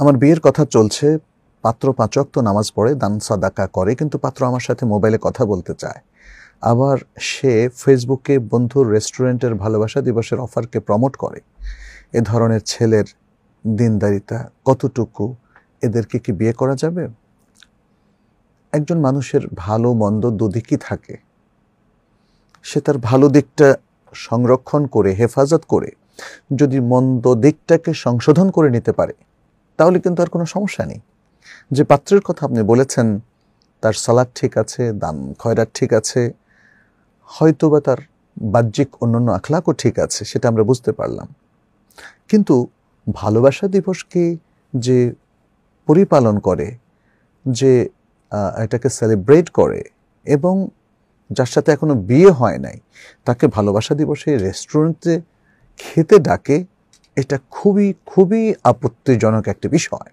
আমার বিয়ের কথা চলছে। পাত্র ৫ ওয়াক্ত নামাজ পড়ে, দান সাদাকা করে, কিন্তু পাত্র আমার সাথে মোবাইলে কথা বলতে চায়। আবার সে ফেসবুকে বন্ধুর রেস্টুরেন্টের ভালোবাসা দিবসের অফারকে প্রমোট করে। এ ধরনের ছেলের দিনদারিতা কতটুকু? এদেরকে কি বিয়ে করা যাবে? একজন মানুষের ভালো মন্দ দুদিকই থাকে। সে তার ভালো দিকটা সংরক্ষণ করে, হেফাজত করে যদি মন্দ দিকটাকে সংশোধন করে নিতে পারে, তাহলে কিন্তু আর কোনো সমস্যা নেই। যে পাত্রের কথা আপনি বলেছেন, তার সালাত ঠিক আছে, দান খয়রাত ঠিক আছে, হয়তোবা তার বাহ্যিক অন্যান্য আখলাকও ঠিক আছে, সেটা আমরা বুঝতে পারলাম। কিন্তু ভালোবাসা দিবসকে যে পরিপালন করে, যে এটাকে সেলিব্রেট করে এবং যার সাথে এখনো বিয়ে হয় নাই তাকে ভালোবাসা দিবসে রেস্টুরেন্টে খেতে ডাকে, এটা খুবই খুবই আপত্তিজনক একটি বিষয়।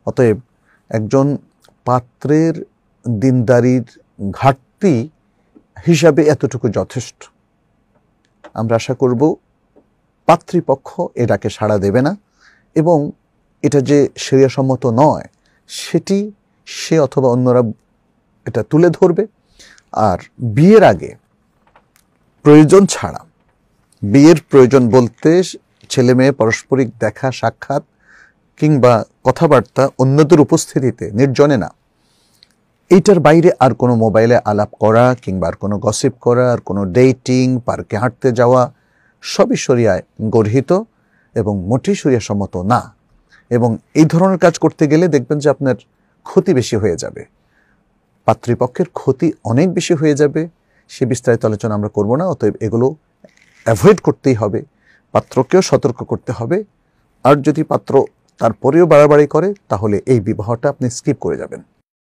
অতএব একজন পাত্রের দিনদারির ঘাটতি হিসাবে এতটুকু যথেষ্ট। আমরা আশা করব পাত্রীপক্ষ এটাকে সাড়া দেবে না এবং এটা যে শরিয়াসম্মত নয় সেটি সে অথবা অন্যরা এটা তুলে ধরবে। আর বিয়ের আগে প্রয়োজন ছাড়া, বিয়ের প্রয়োজন বলতে ছেলে মেয়ে পারস্পরিক দেখা সাক্ষাৎ কিংবা কথাবার্তা অন্যদের উপস্থিতিতে, নির্জনে না, এইটার বাইরে আর কোনো মোবাইলে আলাপ করা কিংবা আর কোনো গসিপ করা, আর কোনো ডেটিং, পার্কে হাঁটতে যাওয়া সবই শরিয়ায় গর্হিত এবং মোটেই শরিয়াসম্মত না। এবং এই ধরনের কাজ করতে গেলে দেখবেন যে আপনার ক্ষতি বেশি হয়ে যাবে, পাত্রীপক্ষের ক্ষতি অনেক বেশি হয়ে যাবে। সে বিস্তারিত আলোচনা আমরা করব না। অতএব এগুলো অ্যাভয়েড করতেই হবে, পাত্রকেও সতর্ক করতে হবে। আর যদি পাত্র তারপরেও বাড়াবাড়ি করে, তাহলে এই বিবাহটা আপনি স্কিপ করে যাবেন।